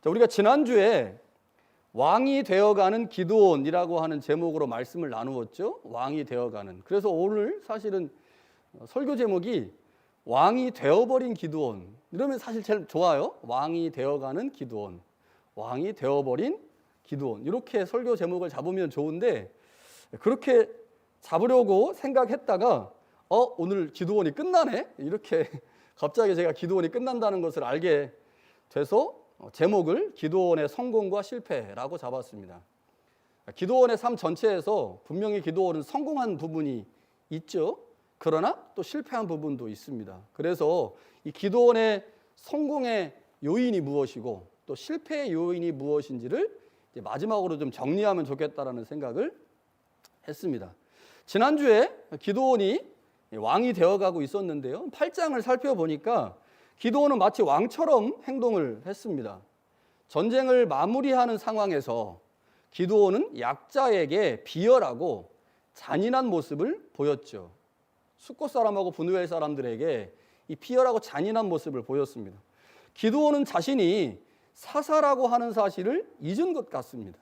자, 우리가 지난주에 왕이 되어가는 기드온이라고 하는 제목으로 말씀을 나누었죠. 왕이 되어가는. 그래서 오늘 사실은 설교 제목이 왕이 되어버린 기드온. 이러면 사실 제일 좋아요. 왕이 되어가는 기드온. 왕이 되어버린 기드온. 이렇게 설교 제목을 잡으면 좋은데 그렇게 잡으려고 생각했다가 오늘 기드온이 끝나네? 이렇게 갑자기 제가 기드온이 끝난다는 것을 알게 돼서 제목을 기드온의 성공과 실패라고 잡았습니다. 기드온의 삶 전체에서 분명히 기드온은 성공한 부분이 있죠. 그러나 또 실패한 부분도 있습니다. 그래서 이 기드온의 성공의 요인이 무엇이고 또 실패의 요인이 무엇인지를 이제 마지막으로 좀 정리하면 좋겠다라는 생각을 했습니다. 지난주에 기드온이 왕이 되어가고 있었는데요. 8장을 살펴보니까 기드온은 마치 왕처럼 행동을 했습니다. 전쟁을 마무리하는 상황에서 기드온은 약자에게 비열하고 잔인한 모습을 보였죠. 숫곳 사람하고 분우엘 사람들에게 이 비열하고 잔인한 모습을 보였습니다. 기드온은 자신이 사사라고 하는 사실을 잊은 것 같습니다.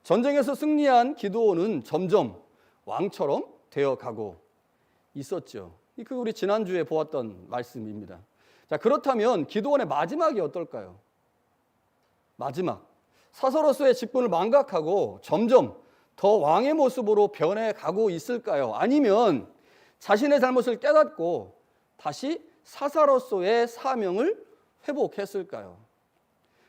전쟁에서 승리한 기드온은 점점 왕처럼 되어가고 있었죠. 그 우리 지난주에 보았던 말씀입니다. 자, 그렇다면 기드온의 마지막이 어떨까요? 마지막. 사사로서의 직분을 망각하고 점점 더 왕의 모습으로 변해가고 있을까요? 아니면 자신의 잘못을 깨닫고 다시 사사로서의 사명을 회복했을까요?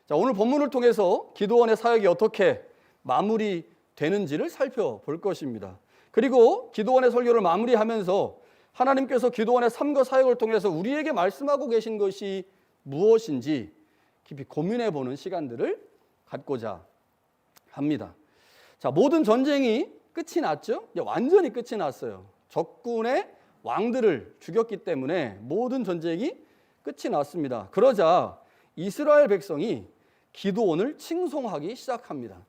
자, 오늘 본문을 통해서 기드온의 사역이 어떻게 마무리되는지를 살펴볼 것입니다. 그리고 기드온의 설교를 마무리하면서 하나님께서 기드온의 삶과 사역을 통해서 우리에게 말씀하고 계신 것이 무엇인지 깊이 고민해보는 시간들을 갖고자 합니다. 자, 모든 전쟁이 끝이 났죠? 이제 완전히 끝이 났어요. 적군의 왕들을 죽였기 때문에 모든 전쟁이 끝이 났습니다. 그러자 이스라엘 백성이 기드온을 칭송하기 시작합니다.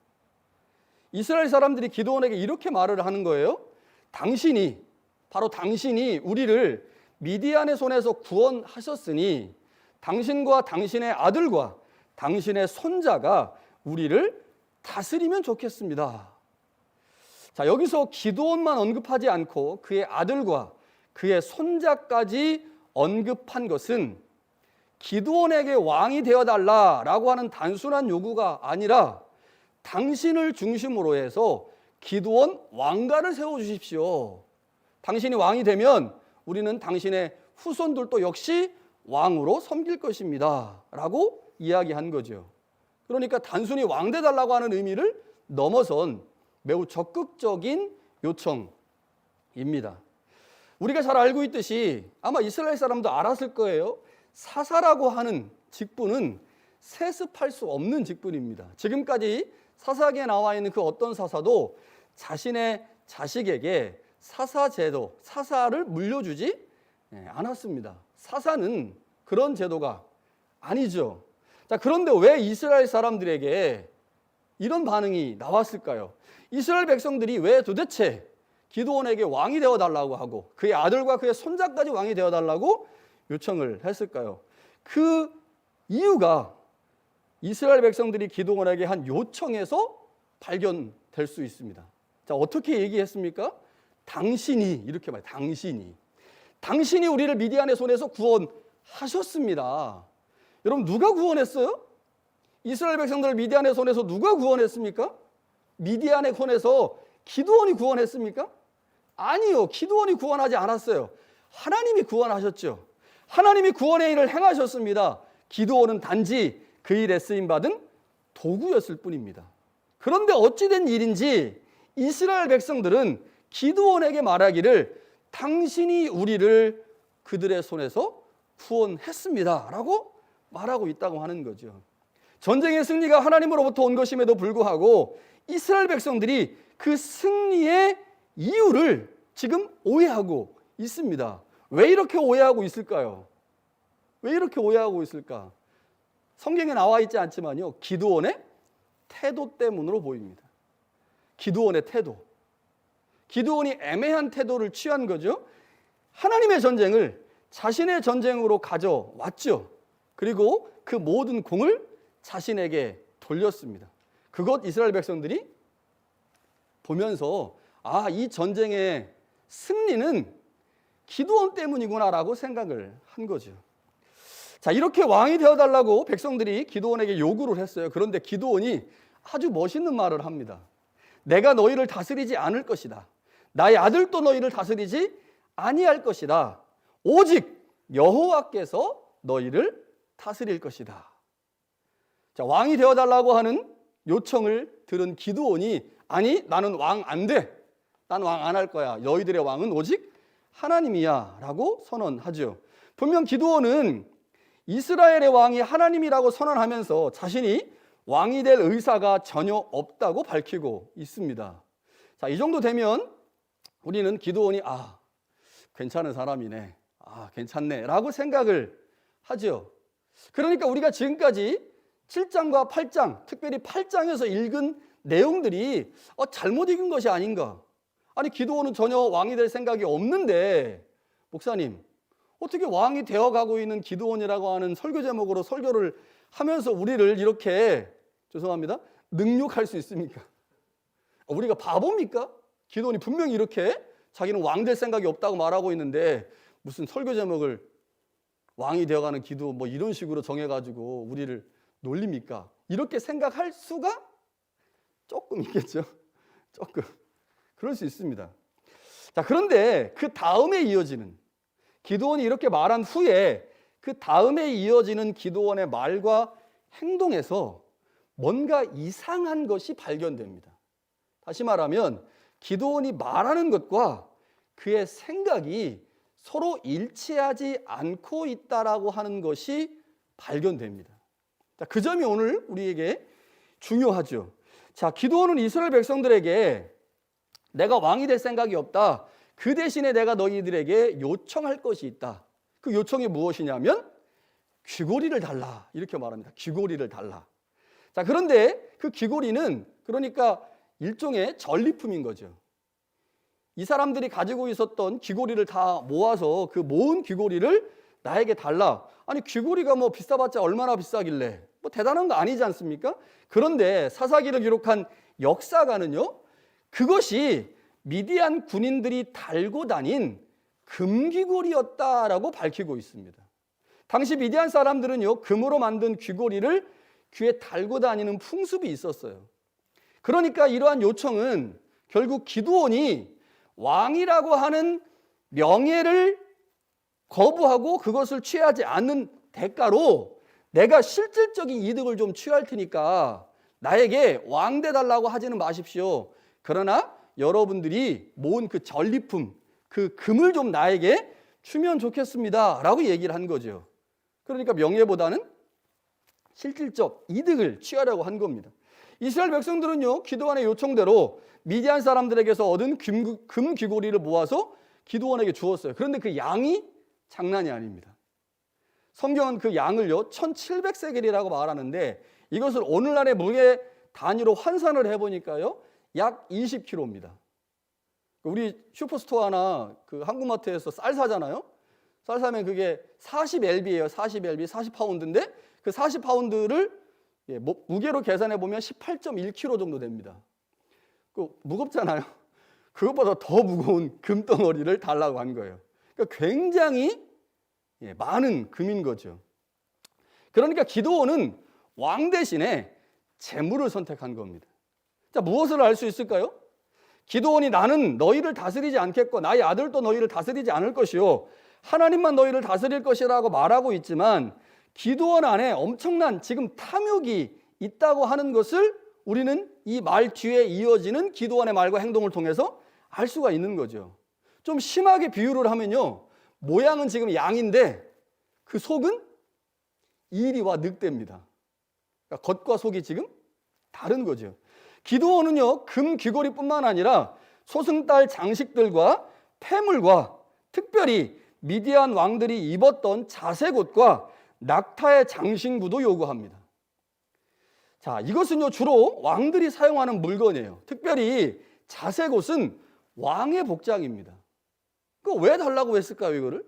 이스라엘 사람들이 기드온에게 이렇게 말을 하는 거예요. 바로 당신이 우리를 미디안의 손에서 구원하셨으니 당신과 당신의 아들과 당신의 손자가 우리를 다스리면 좋겠습니다. 자, 여기서 기드온만 언급하지 않고 그의 아들과 그의 손자까지 언급한 것은 기드온에게 왕이 되어달라라고 하는 단순한 요구가 아니라 당신을 중심으로 해서 기드온 왕가를 세워주십시오. 당신이 왕이 되면 우리는 당신의 후손들도 역시 왕으로 섬길 것입니다 라고 이야기한 거죠. 그러니까 단순히 왕 되달라고 하는 의미를 넘어선 매우 적극적인 요청입니다. 우리가 잘 알고 있듯이 아마 이스라엘 사람도 알았을 거예요. 사사라고 하는 직분은 세습할 수 없는 직분입니다. 지금까지 사사기에 나와 있는 그 어떤 사사도 자신의 자식에게 사사제도, 사사를 물려주지 않았습니다. 사사는 그런 제도가 아니죠. 자, 그런데 왜 이스라엘 사람들에게 이런 반응이 나왔을까요? 이스라엘 백성들이 왜 도대체 기드온에게 왕이 되어달라고 하고 그의 아들과 그의 손자까지 왕이 되어달라고 요청을 했을까요? 그 이유가 이스라엘 백성들이 기드온에게 한 요청에서 발견될 수 있습니다. 자, 어떻게 얘기했습니까? 당신이 이렇게 말해요. 당신이 우리를 미디안의 손에서 구원하셨습니다. 여러분, 누가 구원했어요? 이스라엘 백성들을 미디안의 손에서 누가 구원했습니까? 미디안의 손에서 기드온이 구원했습니까? 아니요. 기드온이 구원하지 않았어요. 하나님이 구원하셨죠. 하나님이 구원의 일을 행하셨습니다. 기드온은 단지 그 일에 쓰임받은 도구였을 뿐입니다. 그런데 어찌된 일인지 이스라엘 백성들은 기드온에게 말하기를 당신이 우리를 그들의 손에서 구원했습니다 라고 말하고 있다고 하는 거죠. 전쟁의 승리가 하나님으로부터 온 것임에도 불구하고 이스라엘 백성들이 그 승리의 이유를 지금 오해하고 있습니다. 왜 이렇게 오해하고 있을까요? 왜 이렇게 오해하고 있을까? 성경에 나와 있지 않지만요, 기드온의 태도 때문으로 보입니다. 기드온의 태도. 기드온이 애매한 태도를 취한 거죠. 하나님의 전쟁을 자신의 전쟁으로 가져왔죠. 그리고 그 모든 공을 자신에게 돌렸습니다. 그것 이스라엘 백성들이 보면서 이 전쟁의 승리는 기드온 때문이구나라고 생각을 한 거죠. 자, 이렇게 왕이 되어달라고 백성들이 기드온에게 요구를 했어요. 그런데 기드온이 아주 멋있는 말을 합니다. 내가 너희를 다스리지 않을 것이다. 나의 아들도 너희를 다스리지 아니할 것이다. 오직 여호와께서 너희를 다스릴 것이다. 자, 왕이 되어달라고 하는 요청을 들은 기드온이 아니, 나는 왕 안 돼. 난 왕 안 할 거야. 너희들의 왕은 오직 하나님이야 라고 선언하죠. 분명 기드온은 이스라엘의 왕이 하나님이라고 선언하면서 자신이 왕이 될 의사가 전혀 없다고 밝히고 있습니다. 자, 이 정도 되면 우리는 기드온이 괜찮은 사람이네. 괜찮네 라고 생각을 하죠. 그러니까 우리가 지금까지 7장과 8장, 특별히 8장에서 읽은 내용들이 잘못 읽은 것이 아닌가. 아니, 기드온은 전혀 왕이 될 생각이 없는데 목사님, 어떻게 왕이 되어가고 있는 기드온이라고 하는 설교 제목으로 설교를 하면서 우리를 이렇게, 죄송합니다, 능욕할 수 있습니까? 우리가 바보입니까? 기드온이 분명히 이렇게 자기는 왕 될 생각이 없다고 말하고 있는데 무슨 설교 제목을 왕이 되어가는 기드온 뭐 이런 식으로 정해가지고 우리를 놀립니까? 이렇게 생각할 수가 조금 있겠죠. 조금 그럴 수 있습니다. 자, 그런데 그 다음에 이어지는, 기드온이 이렇게 말한 후에 그 다음에 이어지는 기드온의 말과 행동에서 뭔가 이상한 것이 발견됩니다. 다시 말하면 기드온이 말하는 것과 그의 생각이 서로 일치하지 않고 있다라고 하는 것이 발견됩니다. 자, 그 점이 오늘 우리에게 중요하죠. 자, 기드온은 이스라엘 백성들에게 내가 왕이 될 생각이 없다. 그 대신에 내가 너희들에게 요청할 것이 있다. 그 요청이 무엇이냐면 귀고리를 달라. 이렇게 말합니다. 귀고리를 달라. 자, 그런데 그 귀고리는 그러니까 일종의 전리품인 거죠. 이 사람들이 가지고 있었던 귀고리를 다 모아서 그 모은 귀고리를 나에게 달라. 아니, 귀고리가 뭐 비싸봤자 얼마나 비싸길래 뭐 대단한 거 아니지 않습니까? 그런데 사사기를 기록한 역사가는요, 그것이 미디안 군인들이 달고 다닌 금귀고리였다라고 밝히고 있습니다. 당시 미디안 사람들은요, 금으로 만든 귀고리를 귀에 달고 다니는 풍습이 있었어요. 그러니까 이러한 요청은 결국 기드온이 왕이라고 하는 명예를 거부하고 그것을 취하지 않는 대가로 내가 실질적인 이득을 좀 취할 테니까 나에게 왕 돼달라고 하지는 마십시오. 그러나 여러분들이 모은 그 전리품, 그 금을 좀 나에게 주면 좋겠습니다 라고 얘기를 한 거죠. 그러니까 명예보다는 실질적 이득을 취하려고 한 겁니다. 이스라엘 백성들은요, 기드온의 요청대로 미디안 사람들에게서 얻은 금 귀고리를 모아서 기드온에게 주었어요. 그런데 그 양이 장난이 아닙니다. 성경은 그 양을요 1700세겔이라고 말하는데 이것을 오늘날의 무게 단위로 환산을 해보니까요 약 20kg입니다. 우리 슈퍼스토어나 그 한국마트에서 쌀 사잖아요. 쌀 사면 그게 40LB예요. 40LB, 40파운드인데 그 40파운드를 무게로 계산해 보면 18.1kg 정도 됩니다. 무겁잖아요. 그것보다 더 무거운 금덩어리를 달라고 한 거예요. 그러니까 굉장히 많은 금인 거죠. 그러니까 기드온은 왕 대신에 재물을 선택한 겁니다. 자, 무엇을 알 수 있을까요? 기드온이 나는 너희를 다스리지 않겠고 나의 아들도 너희를 다스리지 않을 것이요 하나님만 너희를 다스릴 것이라고 말하고 있지만 기드온 안에 엄청난 지금 탐욕이 있다고 하는 것을 우리는 이 말 뒤에 이어지는 기드온의 말과 행동을 통해서 알 수가 있는 거죠. 좀 심하게 비유를 하면요, 모양은 지금 양인데 그 속은 이리와 늑대입니다. 그러니까 겉과 속이 지금 다른 거죠. 기드온은요, 금 귀고리뿐만 아니라 소승달 장식들과 폐물과 특별히 미디안 왕들이 입었던 자색옷과 낙타의 장신구도 요구합니다. 자, 이것은요 주로 왕들이 사용하는 물건이에요. 특별히 자색옷은 왕의 복장입니다. 그거 왜 달라고 했을까요, 이거를?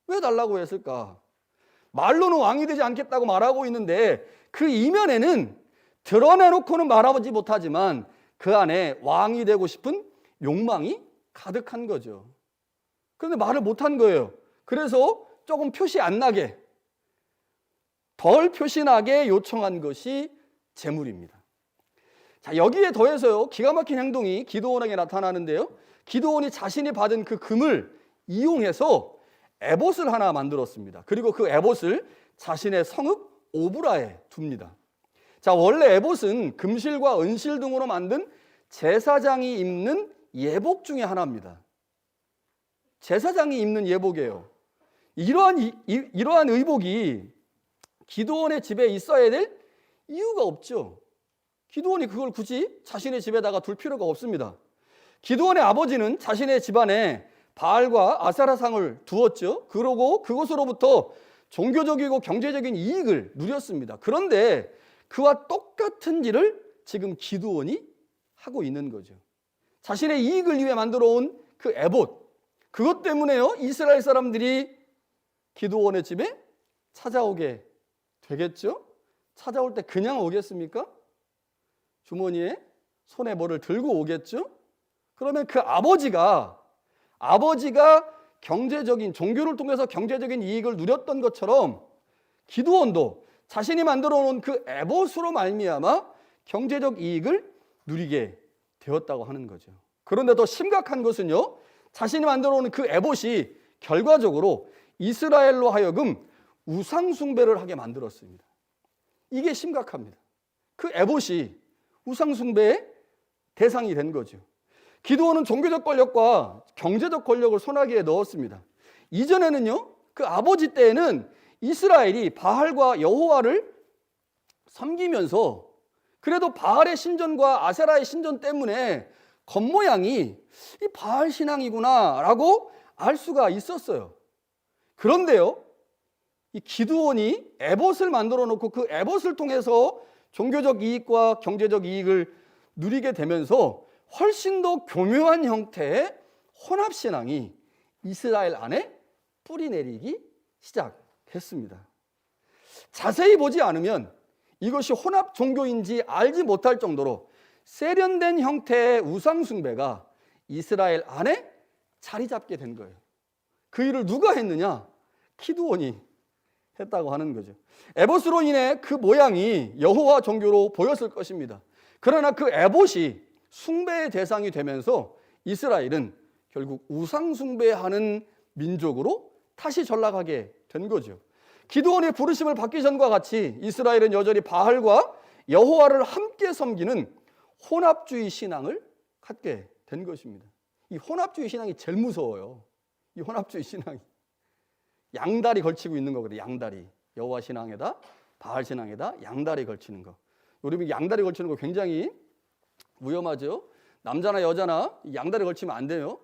왜 달라고 했을까? 말로는 왕이 되지 않겠다고 말하고 있는데 그 이면에는 드러내놓고는 말하지 못하지만 그 안에 왕이 되고 싶은 욕망이 가득한 거죠. 그런데 말을 못한 거예요. 그래서 조금 표시 안 나게, 덜 표시나게 요청한 것이 재물입니다. 자, 여기에 더해서요, 기가 막힌 행동이 기드온에게 나타나는데요. 기드온이 자신이 받은 그 금을 이용해서 에봇을 하나 만들었습니다. 그리고 그 에봇을 자신의 성읍 오브라에 둡니다. 자, 원래 에봇은 금실과 은실 등으로 만든 제사장이 입는 예복 중에 하나입니다. 제사장이 입는 예복이에요. 이러한 의복이 기드온의 집에 있어야 될 이유가 없죠. 기드온이 그걸 굳이 자신의 집에다가 둘 필요가 없습니다. 기드온의 아버지는 자신의 집안에 바알과 아세라상을 두었죠. 그러고 그것으로부터 종교적이고 경제적인 이익을 누렸습니다. 그런데 그와 똑같은 일을 지금 기드온이 하고 있는 거죠. 자신의 이익을 위해 만들어 온 그 에봇, 그것 때문에요, 이스라엘 사람들이 기드온의 집에 찾아오게 되겠죠. 찾아올 때 그냥 오겠습니까? 주머니에 손에 뭐를 들고 오겠죠. 그러면 그 아버지가 경제적인, 종교를 통해서 경제적인 이익을 누렸던 것처럼 기드온도 자신이 만들어 놓은 그 에봇으로 말미암아 경제적 이익을 누리게 되었다고 하는 거죠. 그런데 더 심각한 것은요, 자신이 만들어 놓은 그 에봇이 결과적으로 이스라엘로 하여금 우상 숭배를 하게 만들었습니다. 이게 심각합니다. 그 에봇이 우상 숭배의 대상이 된 거죠. 기드온은 종교적 권력과 경제적 권력을 손아귀에 넣었습니다. 이전에는요, 그 아버지 때에는 이스라엘이 바알과 여호와를 섬기면서 그래도 바알의 신전과 아세라의 신전 때문에 겉모양이 이 바알 신앙이구나 라고 알 수가 있었어요. 그런데요, 이 기드온이 에봇을 만들어 놓고 그 에봇을 통해서 종교적 이익과 경제적 이익을 누리게 되면서 훨씬 더 교묘한 형태의 혼합신앙이 이스라엘 안에 뿌리내리기 시작했습니다. 자세히 보지 않으면 이것이 혼합 종교인지 알지 못할 정도로 세련된 형태의 우상숭배가 이스라엘 안에 자리 잡게 된 거예요. 그 일을 누가 했느냐? 기드온이 했다고 하는 거죠. 에봇으로 인해 그 모양이 여호와 종교로 보였을 것입니다. 그러나 그 에봇이 숭배의 대상이 되면서 이스라엘은 결국 우상 숭배하는 민족으로 다시 전락하게 된 거죠. 기드온의 부르심을 받기 전과 같이 이스라엘은 여전히 바알과 여호와를 함께 섬기는 혼합주의 신앙을 갖게 된 것입니다. 이 혼합주의 신앙이 제일 무서워요. 이 혼합주의 신앙이 양다리 걸치고 있는 거거든요. 양다리. 여호와 신앙에다 바알 신앙에다 양다리 걸치는 거. 우리 양다리 걸치는 거 굉장히 위험하죠. 남자나 여자나 양다리 걸치면 안 돼요.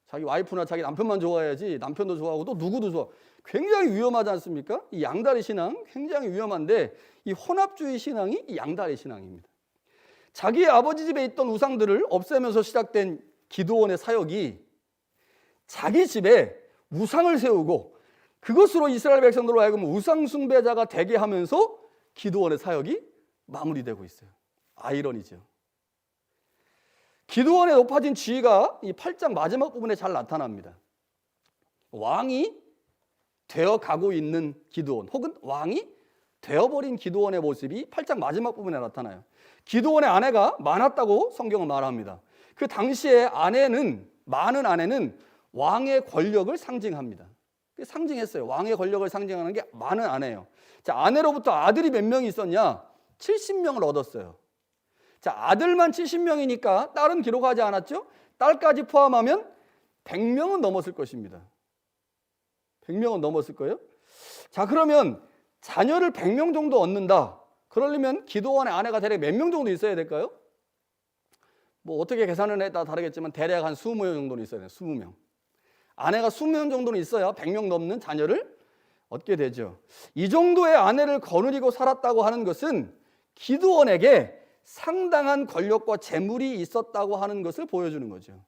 자기 와이프나 자기 남편만 좋아해야지 남편도 좋아하고 또 누구도 좋아. 굉장히 위험하지 않습니까? 이 양다리 신앙 굉장히 위험한데 이 혼합주의 신앙이 이 양다리 신앙입니다. 자기의 아버지 집에 있던 우상들을 없애면서 시작된 기드온의 사역이 자기 집에 우상을 세우고 그것으로 이스라엘 백성들로 하여금 우상 숭배자가 되게 하면서 기드온의 사역이 마무리되고 있어요. 아이러니죠. 기드온의 높아진 지위가 이 8장 마지막 부분에 잘 나타납니다. 왕이 되어가고 있는 기드온 혹은 왕이 되어버린 기드온의 모습이 8장 마지막 부분에 나타나요. 기드온의 아내가 많았다고 성경은 말합니다. 그 당시에 많은 아내는 왕의 권력을 상징합니다. 상징했어요. 왕의 권력을 상징하는 게 많은 아내예요. 자, 아내로부터 아들이 몇 명이 있었냐? 70명을 얻었어요. 자, 아들만 70명이니까 딸은 기록하지 않았죠? 딸까지 포함하면 100명은 넘었을 것입니다. 100명은 넘었을 거예요. 자, 그러면 자녀를 100명 정도 얻는다. 그러려면 기드온의 아내가 대략 몇 명 정도 있어야 될까요? 뭐 어떻게 계산을 했다 다르겠지만 대략 한 20명 정도는 있어야 돼요. 20명. 아내가 20명 정도는 있어야 100명 넘는 자녀를 얻게 되죠. 이 정도의 아내를 거느리고 살았다고 하는 것은 기드온에게 상당한 권력과 재물이 있었다고 하는 것을 보여주는 거죠.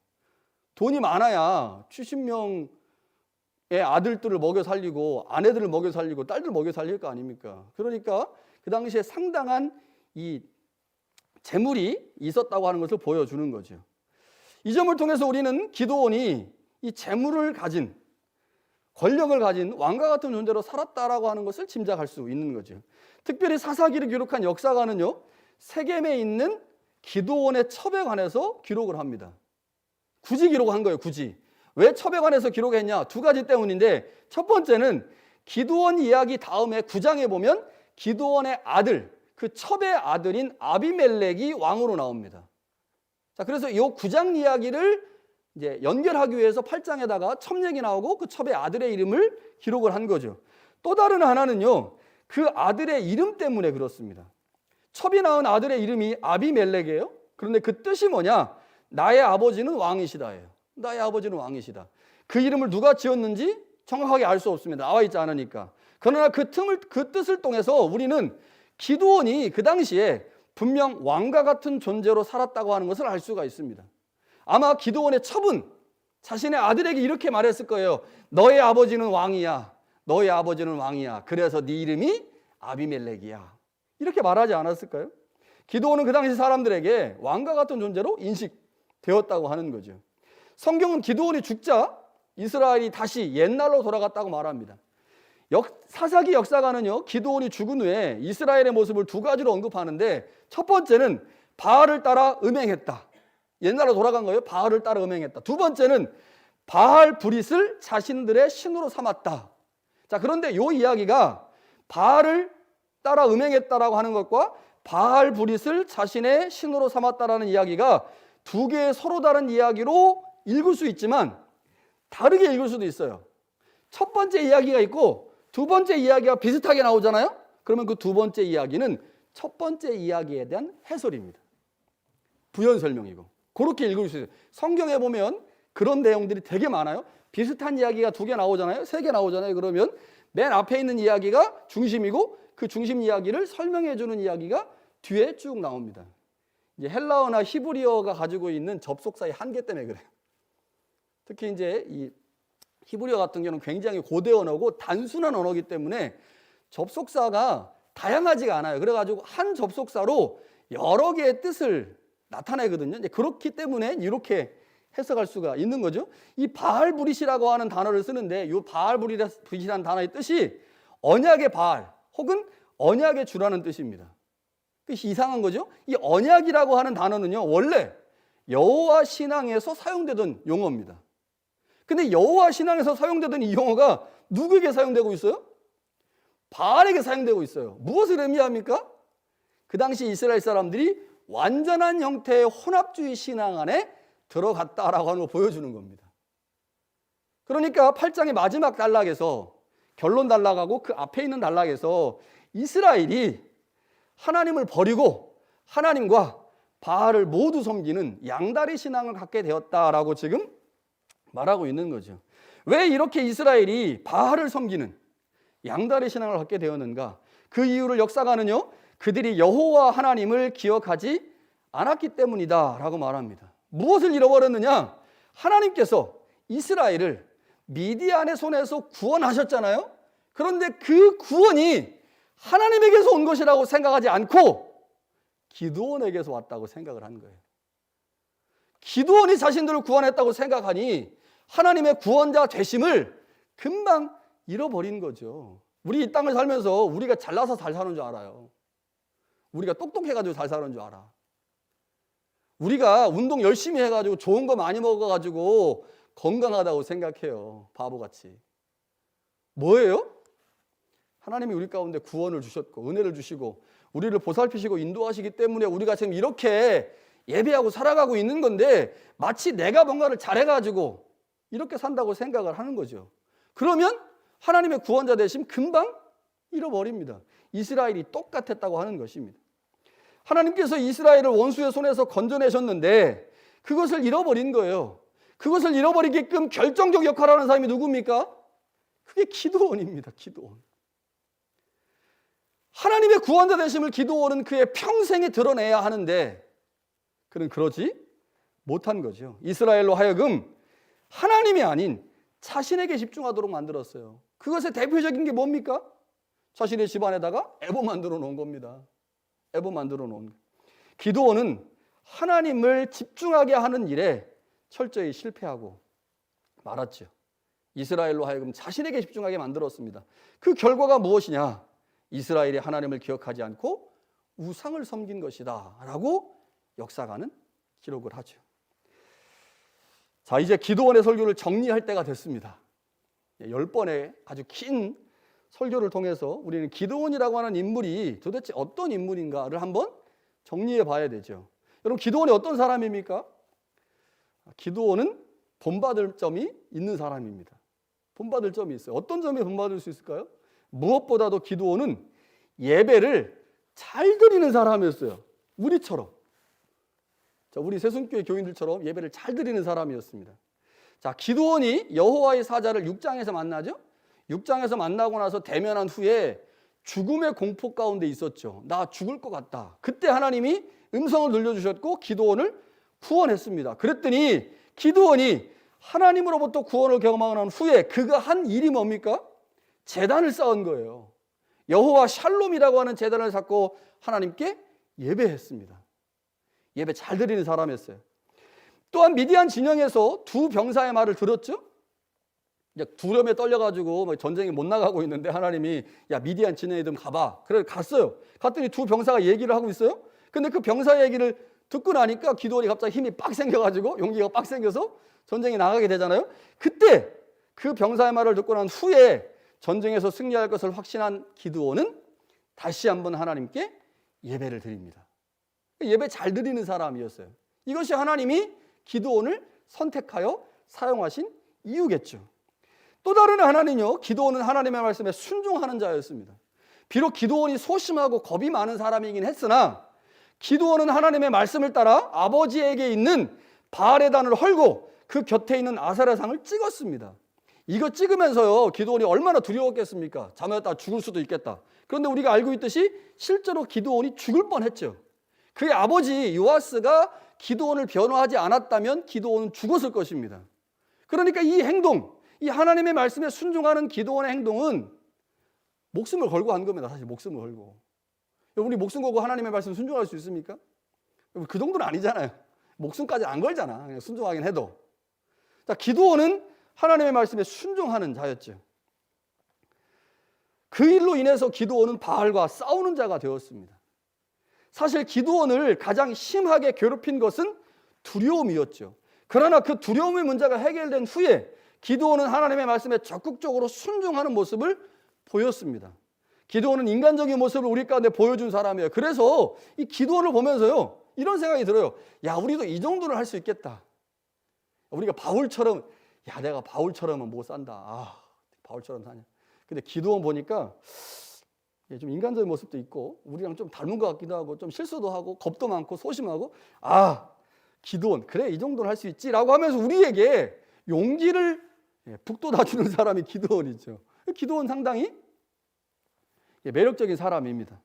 돈이 많아야 70명의 아들들을 먹여 살리고 아내들을 먹여 살리고 딸들 먹여 살릴 거 아닙니까? 그러니까 그 당시에 상당한 이 재물이 있었다고 하는 것을 보여주는 거죠. 이 점을 통해서 우리는 기드온이 이 재물을 가진, 권력을 가진 왕과 같은 존재로 살았다라고 하는 것을 짐작할 수 있는 거죠. 특별히 사사기를 기록한 역사가는요, 세겜에 있는 기드온의 첩에 관해서 기록을 합니다. 굳이 기록한 거예요, 굳이. 왜 첩에 관해서 기록했냐? 두 가지 때문인데, 첫 번째는 기드온 이야기 다음에 9장에 보면 기드온의 아들, 그 첩의 아들인 아비멜렉이 왕으로 나옵니다. 자, 그래서 이 9장 이야기를 이제 연결하기 위해서 8장에다가 첩 얘기 나오고 그 첩의 아들의 이름을 기록을 한 거죠. 또 다른 하나는요, 그 아들의 이름 때문에 그렇습니다. 첩이 낳은 아들의 이름이 아비멜렉이에요. 그런데 그 뜻이 뭐냐? 나의 아버지는 왕이시다예요. 나의 아버지는 왕이시다. 그 이름을 누가 지었는지 정확하게 알 수 없습니다. 나와 있지 않으니까. 그러나 그 뜻을 통해서 우리는 기드온이 그 당시에 분명 왕과 같은 존재로 살았다고 하는 것을 알 수가 있습니다. 아마 기드온의 첩은 자신의 아들에게 이렇게 말했을 거예요. 너의 아버지는 왕이야. 너의 아버지는 왕이야. 그래서 네 이름이 아비멜렉이야. 이렇게 말하지 않았을까요? 기드온은 그 당시 사람들에게 왕과 같은 존재로 인식되었다고 하는 거죠. 성경은 기드온이 죽자 이스라엘이 다시 옛날로 돌아갔다고 말합니다. 사사기 역사가는요, 기드온이 죽은 후에 이스라엘의 모습을 두 가지로 언급하는데, 첫 번째는 바알을 따라 음행했다. 옛날로 돌아간 거예요. 바알을 따라 음행했다. 두 번째는 바알 브릿을 자신들의 신으로 삼았다. 자, 그런데 이 이야기가 바알을 따라 음행했다라고 하는 것과 바알 브릿을 자신의 신으로 삼았다라는 이야기가 두 개의 서로 다른 이야기로 읽을 수 있지만 다르게 읽을 수도 있어요. 첫 번째 이야기가 있고 두 번째 이야기가 비슷하게 나오잖아요. 그러면 그 두 번째 이야기는 첫 번째 이야기에 대한 해설입니다. 부연 설명이고. 그렇게 읽을 수 있어요. 성경에 보면 그런 내용들이 되게 많아요. 비슷한 이야기가 두 개 나오잖아요. 세 개 나오잖아요. 그러면 맨 앞에 있는 이야기가 중심이고 그 중심 이야기를 설명해 주는 이야기가 뒤에 쭉 나옵니다. 이제 헬라어나 히브리어가 가지고 있는 접속사의 한계 때문에 그래요. 특히 이제 이 히브리어 같은 경우는 굉장히 고대 언어고 단순한 언어이기 때문에 접속사가 다양하지가 않아요. 그래가지고 한 접속사로 여러 개의 뜻을 나타내거든요. 이제 그렇기 때문에 이렇게 해석할 수가 있는 거죠. 이 바알브릿이라고 하는 단어를 쓰는데 이 바알브릿이라는 단어의 뜻이 언약의 바알 혹은 언약의 주라는 뜻입니다. 뜻이 이상한 거죠. 이 언약이라고 하는 단어는요, 원래 여호와 신앙에서 사용되던 용어입니다. 근데 여호와 신앙에서 사용되던 이 용어가 누구에게 사용되고 있어요? 바알에게 사용되고 있어요. 무엇을 의미합니까? 그 당시 이스라엘 사람들이 완전한 형태의 혼합주의 신앙 안에 들어갔다라고 하는 걸 보여주는 겁니다. 그러니까 8장의 마지막 단락에서 결론 단락하고 그 앞에 있는 단락에서 이스라엘이 하나님을 버리고 하나님과 바알을 모두 섬기는 양다리 신앙을 갖게 되었다라고 지금 말하고 있는 거죠. 왜 이렇게 이스라엘이 바알을 섬기는 양다리 신앙을 갖게 되었는가? 그 이유를 역사가는요, 그들이 여호와 하나님을 기억하지 않았기 때문이다 라고 말합니다. 무엇을 잃어버렸느냐? 하나님께서 이스라엘을 미디안의 손에서 구원하셨잖아요. 그런데 그 구원이 하나님에게서 온 것이라고 생각하지 않고 기드온에게서 왔다고 생각을 한 거예요. 기드온이 자신들을 구원했다고 생각하니 하나님의 구원자 되심을 금방 잃어버린 거죠. 우리 이 땅을 살면서 우리가 잘나서 잘 사는 줄 알아요. 우리가 똑똑해가지고 잘 사는 줄 알아. 우리가 운동 열심히 해가지고 좋은 거 많이 먹어가지고 건강하다고 생각해요. 바보같이. 뭐예요? 하나님이 우리 가운데 구원을 주셨고 은혜를 주시고 우리를 보살피시고 인도하시기 때문에 우리가 지금 이렇게 예배하고 살아가고 있는 건데 마치 내가 뭔가를 잘해가지고 이렇게 산다고 생각을 하는 거죠. 그러면 하나님의 구원자 되심 금방 잃어버립니다. 이스라엘이 똑같았다고 하는 것입니다. 하나님께서 이스라엘을 원수의 손에서 건져내셨는데 그것을 잃어버린 거예요. 그것을 잃어버리게끔 결정적 역할을 하는 사람이 누굽니까? 그게 기드온입니다. 기드온. 하나님의 구원자 되심을 기드온은 그의 평생에 드러내야 하는데 그는 그러지 못한 거죠. 이스라엘로 하여금 하나님이 아닌 자신에게 집중하도록 만들었어요. 그것의 대표적인 게 뭡니까? 자신의 집안에다가 애보 만들어 놓은 겁니다. 애보 만들어 놓은 거예요. 기드온은 하나님을 집중하게 하는 일에 철저히 실패하고 말았죠. 이스라엘로 하여금 자신에게 집중하게 만들었습니다. 그 결과가 무엇이냐? 이스라엘이 하나님을 기억하지 않고 우상을 섬긴 것이다 라고 역사가는 기록을 하죠. 자, 이제 기드온의 설교를 정리할 때가 됐습니다. 10번의 아주 긴 설교를 통해서 우리는 기드온이라고 하는 인물이 도대체 어떤 인물인가를 한번 정리해 봐야 되죠. 여러분, 기드온이 어떤 사람입니까? 기드온은 본받을 점이 있는 사람입니다. 본받을 점이 있어요. 어떤 점이 본받을 수 있을까요? 무엇보다도 기드온은 예배를 잘 드리는 사람이었어요. 우리처럼. 자, 우리 새순교회 교인들처럼 예배를 잘 드리는 사람이었습니다. 자, 기드온이 여호와의 사자를 6장에서 만나죠. 6장에서 만나고 나서 대면한 후에 죽음의 공포 가운데 있었죠. 나 죽을 것 같다. 그때 하나님이 음성을 들려주셨고 기드온을 구원했습니다. 그랬더니 기드온이 하나님으로부터 구원을 경험하고 난 후에 그가 한 일이 뭡니까? 제단을 쌓은 거예요. 여호와 샬롬이라고 하는 제단을 쌓고 하나님께 예배했습니다. 예배 잘 드리는 사람이었어요. 또한 미디안 진영에서 두 병사의 말을 들었죠. 이제 두려움에 떨려가지고 전쟁에 못 나가고 있는데 하나님이 야 미디안 진영에 좀 가봐. 그래 갔어요. 갔더니 두 병사가 얘기를 하고 있어요. 근데 그 병사 얘기를 듣고 나니까 기드온이 갑자기 힘이 빡 생겨가지고 용기가 빡 생겨서 전쟁에 나가게 되잖아요. 그때 그 병사의 말을 듣고 난 후에 전쟁에서 승리할 것을 확신한 기드온은 다시 한번 하나님께 예배를 드립니다. 예배 잘 드리는 사람이었어요. 이것이 하나님이 기드온을 선택하여 사용하신 이유겠죠. 또 다른 하나는요, 기드온은 하나님의 말씀에 순종하는 자였습니다. 비록 기드온이 소심하고 겁이 많은 사람이긴 했으나 기드온은 하나님의 말씀을 따라 아버지에게 있는 바알의 단을 헐고 그 곁에 있는 아세라 상을 찍었습니다. 이거 찍으면서요, 기드온이 얼마나 두려웠겠습니까? 잘못했다 죽을 수도 있겠다. 그런데 우리가 알고 있듯이 실제로 기드온이 죽을 뻔했죠. 그의 아버지 요아스가 기드온을 변호하지 않았다면 기드온은 죽었을 것입니다. 그러니까 이 행동, 이 하나님의 말씀에 순종하는 기드온의 행동은 목숨을 걸고 한 겁니다. 사실 목숨을 걸고. 우리 목숨 걸고 하나님의 말씀 순종할 수 있습니까? 그 정도는 아니잖아요. 목숨까지 안 걸잖아. 그냥 순종하긴 해도. 자, 기드온은 하나님의 말씀에 순종하는 자였죠. 그 일로 인해서 기드온은 바알과 싸우는 자가 되었습니다. 사실 기드온을 가장 심하게 괴롭힌 것은 두려움이었죠. 그러나 그 두려움의 문제가 해결된 후에 기드온은 하나님의 말씀에 적극적으로 순종하는 모습을 보였습니다. 기드온은 인간적인 모습을 우리 가운데 보여준 사람이에요. 그래서 이 기드온을 보면서요, 이런 생각이 들어요. 야, 우리도 이 정도는 할 수 있겠다. 우리가 바울처럼, 야, 내가 바울처럼은 못 산다. 아, 바울처럼 사냐. 근데 기드온 보니까 좀 인간적인 모습도 있고 우리랑 좀 닮은 것 같기도 하고 좀 실수도 하고 겁도 많고 소심하고, 아, 기드온 그래 이 정도는 할 수 있지라고 하면서 우리에게 용기를 북돋아주는 사람이 기드온이죠. 기드온 상당히 매력적인 사람입니다.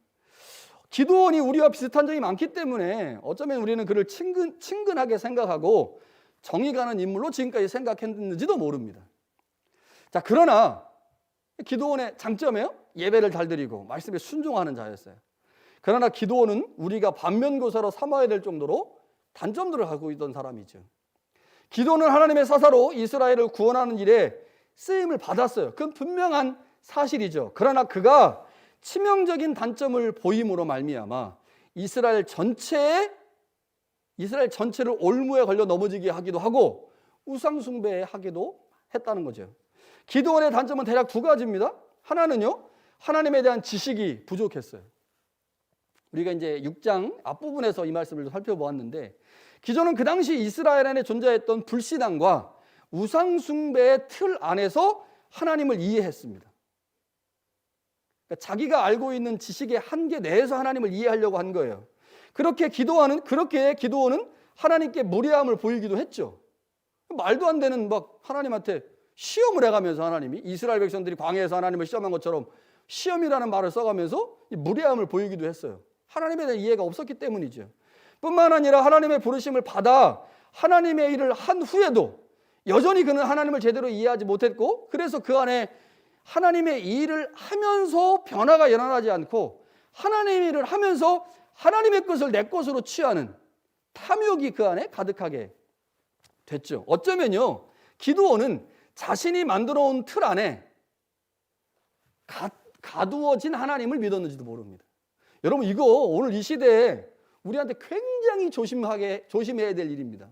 기드온이 우리와 비슷한 점이 많기 때문에 어쩌면 우리는 그를 친근하게 생각하고 정이 가는 인물로 지금까지 생각했는지도 모릅니다. 자, 그러나 기드온의 장점이에요. 예배를 잘 드리고 말씀에 순종하는 자였어요. 그러나 기드온은 우리가 반면교사로 삼아야 될 정도로 단점들을 갖고 있던 사람이죠. 기드온은 하나님의 사사로 이스라엘을 구원하는 일에 쓰임을 받았어요. 그건 분명한 사실이죠. 그러나 그가 치명적인 단점을 보임으로 말미암아 이스라엘 전체를 올무에 걸려 넘어지게 하기도 하고 우상 숭배하기도 했다는 거죠. 기드온의 단점은 대략 두 가지입니다. 하나는요, 하나님에 대한 지식이 부족했어요. 우리가 이제 6장 앞부분에서 이 말씀을 살펴보았는데, 기존은 그 당시 이스라엘 안에 존재했던 불신앙과 우상 숭배의 틀 안에서 하나님을 이해했습니다. 그러니까 자기가 알고 있는 지식의 한계 내에서 하나님을 이해하려고 한 거예요. 그렇게 기드온은 하나님께 무례함을 보이기도 했죠. 말도 안 되는 막 하나님한테 시험을 해가면서 하나님이 이스라엘 백성들이 광야에서 하나님을 시험한 것처럼 시험이라는 말을 써가면서 무례함을 보이기도 했어요. 하나님에 대한 이해가 없었기 때문이죠. 뿐만 아니라 하나님의 부르심을 받아 하나님의 일을 한 후에도 여전히 그는 하나님을 제대로 이해하지 못했고, 그래서 그 안에 하나님의 일을 하면서 변화가 일어나지 않고 하나님의 일을 하면서 하나님의 것을 내 것으로 취하는 탐욕이 그 안에 가득하게 됐죠. 어쩌면요, 기드온은 자신이 만들어 온 틀 안에 가두어진 하나님을 믿었는지도 모릅니다. 여러분, 이거 오늘 이 시대에 우리한테 굉장히 조심해야 될 일입니다.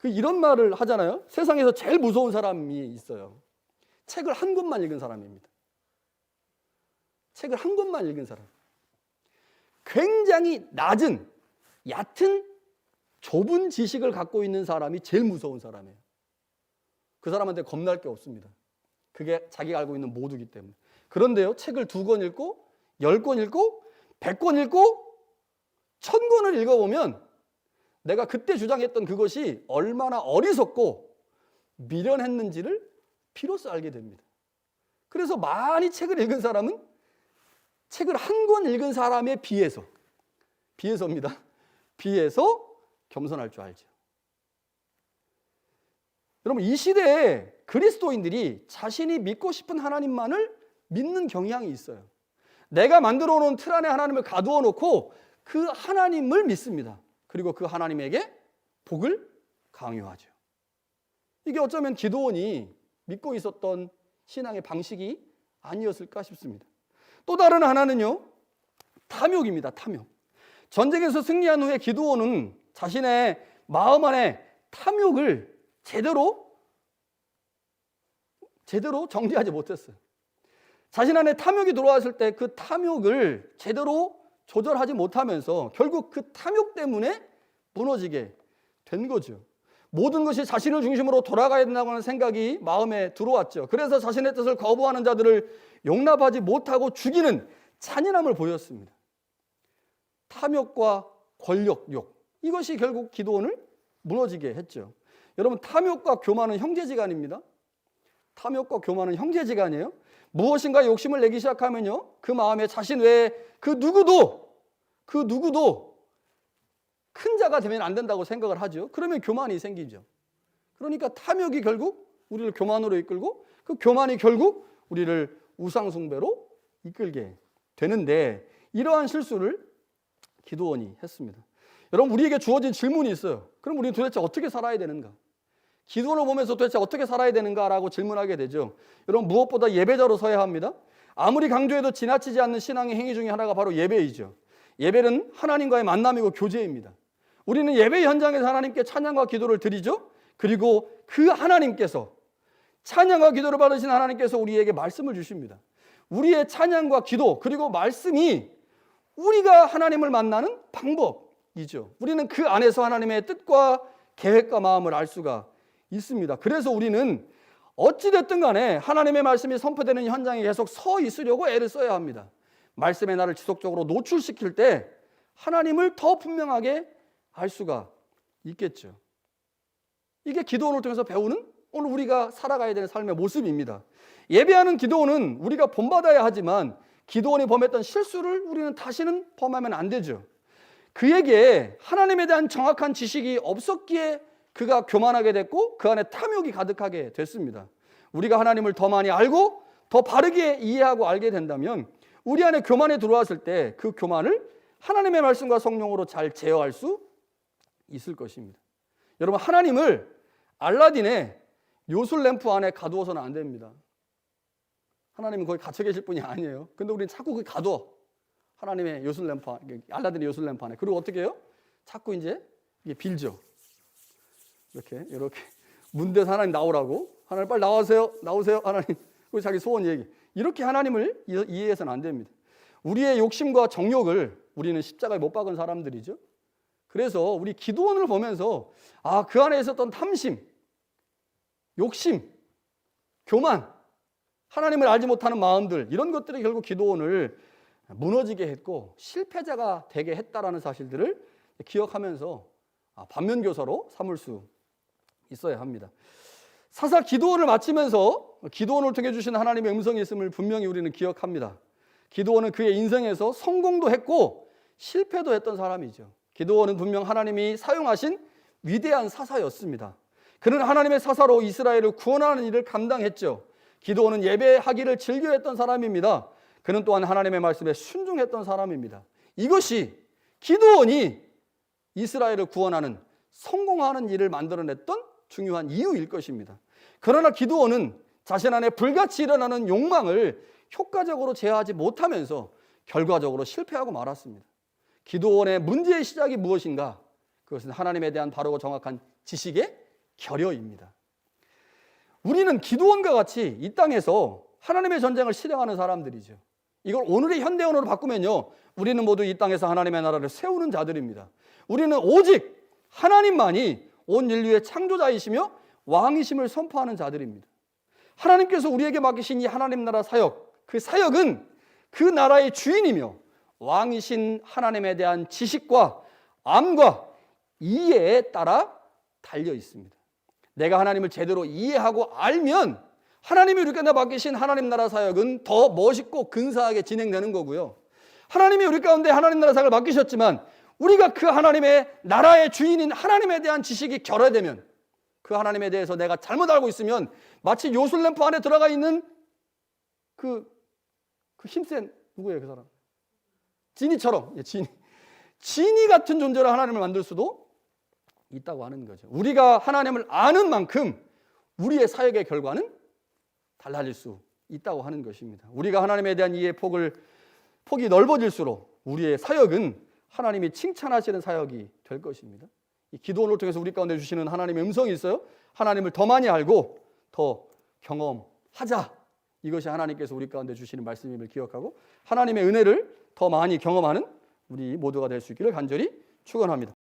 이런 말을 하잖아요. 세상에서 제일 무서운 사람이 있어요. 책을 한 권만 읽은 사람입니다. 책을 한 권만 읽은 사람. 굉장히 낮은, 얕은, 좁은 지식을 갖고 있는 사람이 제일 무서운 사람이에요. 그 사람한테 겁날 게 없습니다. 그게 자기가 알고 있는 모두이기 때문에. 그런데요, 책을 2권 읽고 10권 읽고 100권 읽고 1000권을 읽어보면 내가 그때 주장했던 그것이 얼마나 어리석고 미련했는지를 비로소 알게 됩니다. 그래서 많이 책을 읽은 사람은 책을 한 권 읽은 사람에 비해서입니다. 비해서 겸손할 줄 알죠. 여러분, 이 시대에 그리스도인들이 자신이 믿고 싶은 하나님만을 믿는 경향이 있어요. 내가 만들어 놓은 틀 안에 하나님을 가두어 놓고 그 하나님을 믿습니다. 그리고 그 하나님에게 복을 강요하죠. 이게 어쩌면 기드온이 믿고 있었던 신앙의 방식이 아니었을까 싶습니다. 또 다른 하나는요, 탐욕입니다. 탐욕. 전쟁에서 승리한 후에 기드온은 자신의 마음 안에 탐욕을 제대로 정리하지 못했어요. 자신 안에 탐욕이 들어왔을 때 그 탐욕을 제대로 조절하지 못하면서 결국 그 탐욕 때문에 무너지게 된 거죠. 모든 것이 자신을 중심으로 돌아가야 된다고 하는 생각이 마음에 들어왔죠. 그래서 자신의 뜻을 거부하는 자들을 용납하지 못하고 죽이는 잔인함을 보였습니다. 탐욕과 권력욕, 이것이 결국 기드온을 무너지게 했죠. 여러분, 탐욕과 교만은 형제지간입니다. 탐욕과 교만은 형제지간이에요. 무엇인가 욕심을 내기 시작하면요, 그 마음에 자신 외에 그 누구도 큰 자가 되면 안 된다고 생각을 하죠. 그러면 교만이 생기죠. 그러니까 탐욕이 결국 우리를 교만으로 이끌고 그 교만이 결국 우리를 우상숭배로 이끌게 되는데, 이러한 실수를 기드온이 했습니다. 여러분, 우리에게 주어진 질문이 있어요. 그럼 우리는 도대체 어떻게 살아야 되는가? 기드온을 보면서 도대체 어떻게 살아야 되는가라고 질문하게 되죠. 여러분, 무엇보다 예배자로 서야 합니다. 아무리 강조해도 지나치지 않는 신앙의 행위 중에 하나가 바로 예배이죠. 예배는 하나님과의 만남이고 교제입니다. 우리는 예배 현장에서 하나님께 찬양과 기도를 드리죠. 그리고 그 하나님께서, 찬양과 기도를 받으신 하나님께서 우리에게 말씀을 주십니다. 우리의 찬양과 기도 그리고 말씀이 우리가 하나님을 만나는 방법이죠. 우리는 그 안에서 하나님의 뜻과 계획과 마음을 알 수가 있습니다. 그래서 우리는 어찌됐든 간에 하나님의 말씀이 선포되는 현장에 계속 서 있으려고 애를 써야 합니다. 말씀의 나를 지속적으로 노출시킬 때 하나님을 더 분명하게 알 수가 있겠죠. 이게 기도원을 통해서 배우는 오늘 우리가 살아가야 되는 삶의 모습입니다. 예배하는 기도원은 우리가 본받아야 하지만 기도원이 범했던 실수를 우리는 다시는 범하면 안 되죠. 그에게 하나님에 대한 정확한 지식이 없었기에 그가 교만하게 됐고 그 안에 탐욕이 가득하게 됐습니다. 우리가 하나님을 더 많이 알고 더 바르게 이해하고 알게 된다면 우리 안에 교만이 들어왔을 때 그 교만을 하나님의 말씀과 성령으로 잘 제어할 수 있을 것입니다. 여러분, 하나님을 알라딘의 요술램프 안에 가두어서는 안 됩니다. 하나님은 거기 갇혀 계실 분이 아니에요. 근데 우리는 자꾸 거기 가둬. 하나님의 요술램프, 알라딘의 요술램프 안에. 그리고 어떻게 해요? 자꾸 이제 이게 빌죠. 이렇게 문대서 하나님 나오라고. 하나님 빨리 나오세요. 하나님. 그리고 자기 소원 얘기. 이렇게 하나님을 이해해서는 안 됩니다. 우리의 욕심과 정욕을 우리는 십자가에 못 박은 사람들이죠. 그래서 우리 기도원을 보면서 그 안에 있었던 탐심, 욕심, 교만, 하나님을 알지 못하는 마음들, 이런 것들이 결국 기도원을 무너지게 했고 실패자가 되게 했다라는 사실들을 기억하면서 반면교사로 삼을 수 있어야 합니다. 사사 기도원을 마치면서 기도원을 통해 주신 하나님의 음성이 있음을 분명히 우리는 기억합니다. 기도원은 그의 인생에서 성공도 했고 실패도 했던 사람이죠. 기도원은 분명 하나님이 사용하신 위대한 사사였습니다. 그는 하나님의 사사로 이스라엘을 구원하는 일을 감당했죠. 기드온은 예배하기를 즐겨했던 사람입니다. 그는 또한 하나님의 말씀에 순종했던 사람입니다. 이것이 기드온이 이스라엘을 구원하는 성공하는 일을 만들어냈던 중요한 이유일 것입니다. 그러나 기드온은 자신 안에 불같이 일어나는 욕망을 효과적으로 제어하지 못하면서 결과적으로 실패하고 말았습니다. 기드온의 문제의 시작이 무엇인가? 그것은 하나님에 대한 바르고 정확한 지식의 결여입니다. 우리는 기드온과 같이 이 땅에서 하나님의 전쟁을 실행하는 사람들이죠. 이걸 오늘의 현대 언어로 바꾸면요, 우리는 모두 이 땅에서 하나님의 나라를 세우는 자들입니다. 우리는 오직 하나님만이 온 인류의 창조자이시며 왕이심을 선포하는 자들입니다. 하나님께서 우리에게 맡기신 이 하나님 나라 사역, 그 사역은 그 나라의 주인이며 왕이신 하나님에 대한 지식과 암과 이해에 따라 달려 있습니다. 내가 하나님을 제대로 이해하고 알면 하나님이 우리 가운데 맡기신 하나님 나라 사역은 더 멋있고 근사하게 진행되는 거고요. 하나님이 우리 가운데 하나님 나라 사역을 맡기셨지만 우리가 그 하나님의 나라의 주인인 하나님에 대한 지식이 결여되면, 그 하나님에 대해서 내가 잘못 알고 있으면 마치 요술램프 안에 들어가 있는 그 힘센 누구예요 그 사람? 지니처럼, 지니 같은 존재로 하나님을 만들 수도 있다고 하는 거죠. 우리가 하나님을 아는 만큼 우리의 사역의 결과는 달라질 수 있다고 하는 것입니다. 우리가 하나님에 대한 이해의 폭이 넓어질수록 우리의 사역은 하나님이 칭찬하시는 사역이 될 것입니다. 이 기도원을 통해서 우리 가운데 주시는 하나님의 음성이 있어요. 하나님을 더 많이 알고 더 경험하자. 이것이 하나님께서 우리 가운데 주시는 말씀임을 기억하고 하나님의 은혜를 더 많이 경험하는 우리 모두가 될 수 있기를 간절히 축원합니다.